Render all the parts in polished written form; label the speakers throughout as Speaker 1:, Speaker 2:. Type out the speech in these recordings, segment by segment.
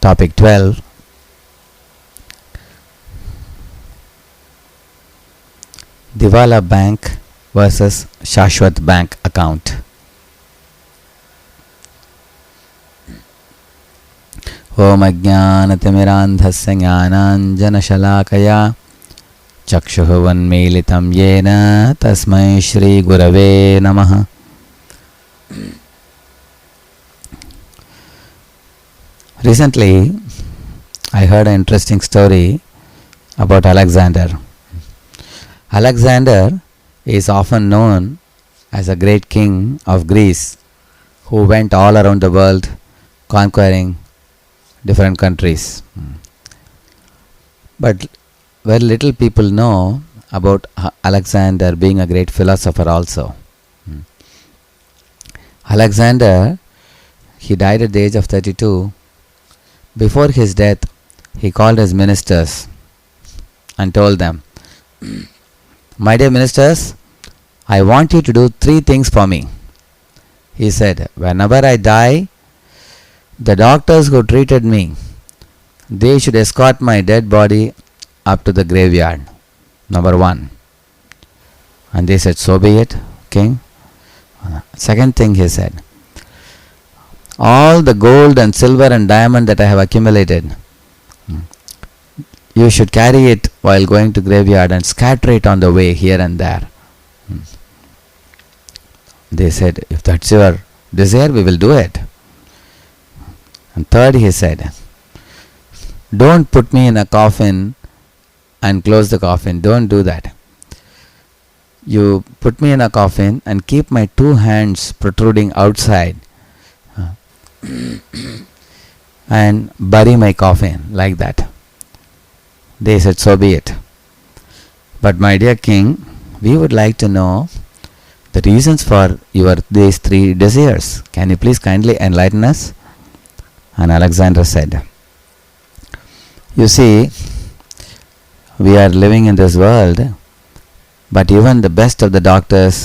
Speaker 1: Topic 12. Diwala Bank versus Shashvat Bank account. Om Ajnanatimirandhasya Jnananjanashalakaya Chakshuhuvanmilitam Yena Tasmai Shri Gurave Namaha. Recently, I heard an interesting story about Alexander. Alexander is often known as a great king of Greece who went all around the world conquering different countries. But very little people know about Alexander being a great philosopher also. Alexander, he died at the age of 32. Before his death, he called his ministers and told them, "My dear ministers, I want you to do 3 things for me." He said, "Whenever I die, the doctors who treated me, they should escort my dead body up to the graveyard. Number 1. And they said, "So be it, king." Second thing he said, "All the gold and silver and diamond that I have accumulated, you should carry it while going to graveyard and scatter it on the way here and there." They said, "If that's your desire, we will do it." And third he said, "Don't put me in a coffin and close the coffin. Don't do that. You put me in a coffin and keep my 2 hands protruding outside and bury my coffin like that." They said, "So be it. But my dear king, we would like to know the reasons for these 3 desires. Can you please kindly enlighten us?" And Alexander said, "You see, we are living in this world, but even the best of the doctors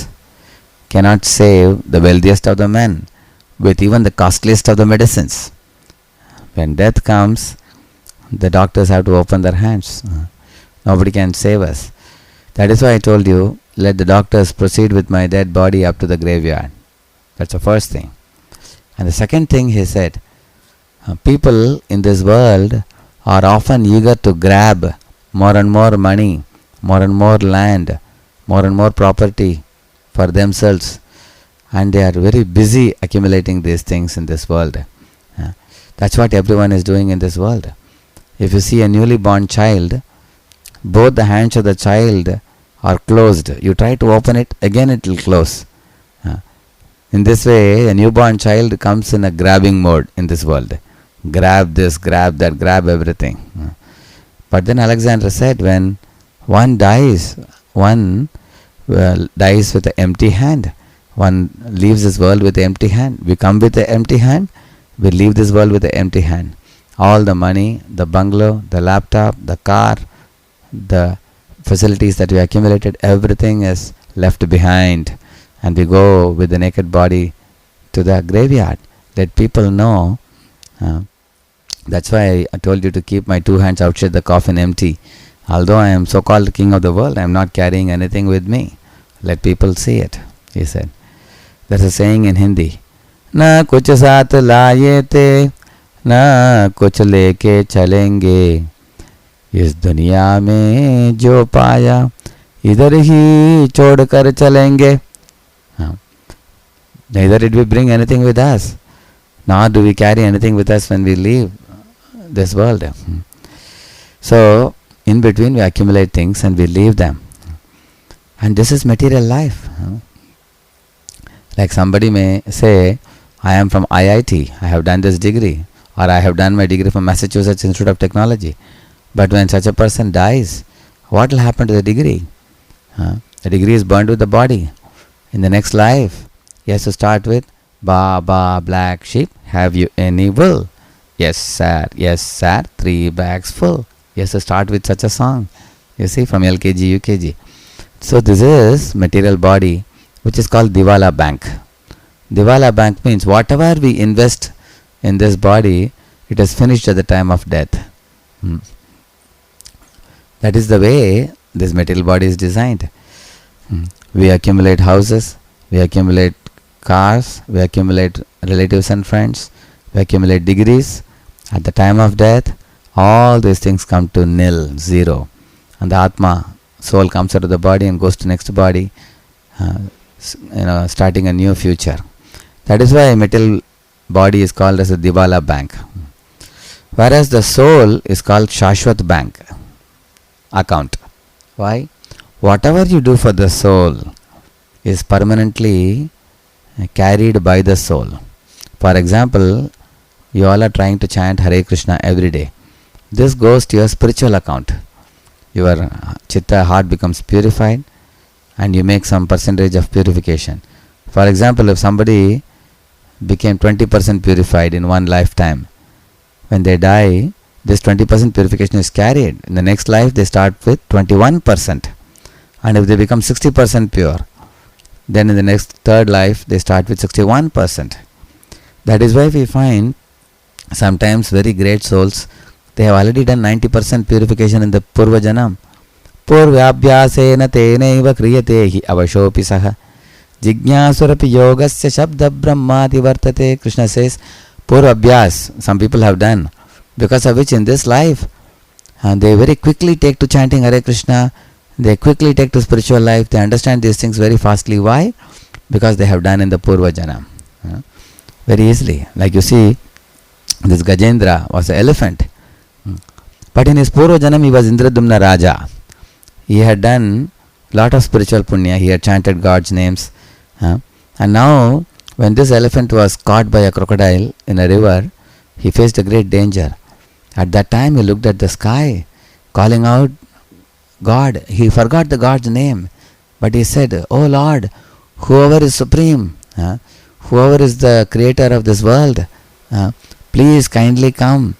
Speaker 1: cannot save the wealthiest of the men with even the costliest of the medicines. When death comes, the doctors have to open their hands. Nobody can save us. That is why I told you, let the doctors proceed with my dead body up to the graveyard." That's the first thing. And the second thing he said, people in this world are often eager to grab more and more money, more and more land, more and more property for themselves, and they are very busy accumulating these things in this world. That's what everyone is doing in this world. If you see a newly born child, both the hands of the child are closed. You try to open it, again it will close. In this way, a newborn child comes in a grabbing mode in this world. Grab this, grab that, grab everything. But then Alexander said, when one dies with an empty hand. One leaves this world with an empty hand. We come with an empty hand, we leave this world with an empty hand. All the money, the bungalow, the laptop, the car, the facilities that we accumulated, everything is left behind, and we go with the naked body to the graveyard. Let people know. That's why I told you to keep my 2 hands outside the coffin empty. Although I am so-called king of the world, I am not carrying anything with me. Let people see it, he said. There's a saying in Hindi, "Na kuch saath laaye te, na kuch leke chalenge. इस दुनिया में जो पाया इधर ही छोड़कर चलेंगे." Neither did we bring anything with us, nor do we carry anything with us when we leave this world. So, in between we accumulate things and we leave them. And this is material life. Like somebody may say, "I am from IIT, I have done this degree," or "I have done my degree from Massachusetts Institute of Technology." But when such a person dies, what will happen to the degree? The degree is burned with the body. In the next life, he has to start with, "Baba, black sheep, have you any wool?" Yes, sir, 3 bags full." He has to start with such a song, you see, from LKG, UKG. So this is material body, which is called Diwala Bank. Diwala Bank means whatever we invest in this body, It is finished at the time of death. That is the way this material body is designed. We accumulate houses, we accumulate cars, we accumulate relatives and friends, we accumulate degrees. At the time of death, all these things come to nil, zero. And the Atma, soul, comes out of the body and goes to next body, starting a new future. That is why material body is called as a Divala bank. Whereas the soul is called Shashvat bank account. Why? Whatever you do for the soul is permanently carried by the soul. For example, you all are trying to chant Hare Krishna every day. This goes to your spiritual account. Your chitta, heart becomes purified and you make some percentage of purification. For example, if somebody became 20% purified in one lifetime, when they die, this 20% purification is carried. In the next life, they start with 21%. And if they become 60% pure, then in the next third life, they start with 61%. That is why we find sometimes very great souls, they have already done 90% purification in the Purva Janam. Purvyabhyasena tenaiva kriyatehi avashopi saha jignasurapi yogasya shabda brahmati vartate. Krishna says, Purvabhyas, some people have done, because of which in this life, they very quickly take to chanting Hare Krishna, they quickly take to spiritual life, they understand these things very fastly. Why? Because they have done in the Purva Janam. Very easily. Like you see, this Gajendra was an elephant. But in his Purva Janam, he was Indradumna Raja. He had done lot of spiritual punya, he had chanted God's names. And now, when this elephant was caught by a crocodile in a river, he faced a great danger. At that time, he looked at the sky, calling out God. He forgot the God's name. But he said, Oh Lord, whoever is supreme, whoever is the creator of this world, please kindly come.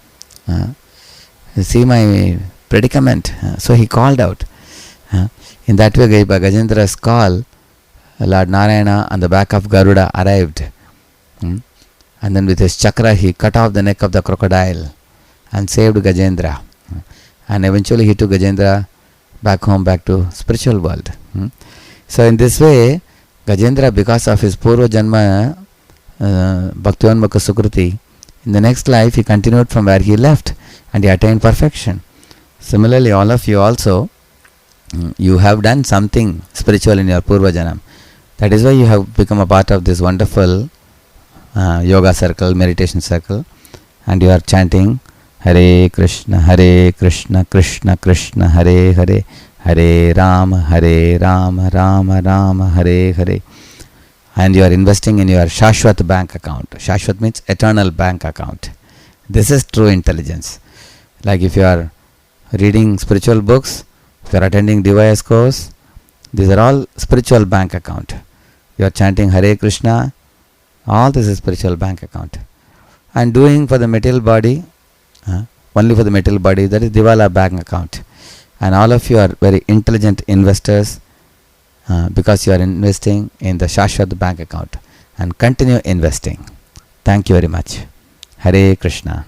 Speaker 1: See my predicament. So he called out. In that way, by Gajendra's call, Lord Narayana on the back of Garuda arrived. And then with his chakra, he cut off the neck of the crocodile and saved Gajendra. And eventually he took Gajendra back home, back to spiritual world. So in this way, Gajendra, because of his Purva Janma Bhaktivamaka Sukruti, in the next life he continued from where he left and he attained perfection. Similarly, all of you also, you have done something spiritual in your Purva Janam. That is why you have become a part of this wonderful yoga circle, meditation circle, and you are chanting Hare Krishna, Krishna Krishna, Hare Hare, Hare Rama, Rama Rama, Hare Hare. And you are investing in your Shashvat bank account. Shashvat means eternal bank account. This is true intelligence. Like if you are reading spiritual books, if you are attending DYS course, these are all spiritual bank account. You are chanting Hare Krishna, all this is spiritual bank account. And doing for the material body, only for the material body, that is Divala bank account. And all of you are very intelligent investors because you are investing in the Shashvat bank account. And continue investing. Thank you very much. Hare Krishna.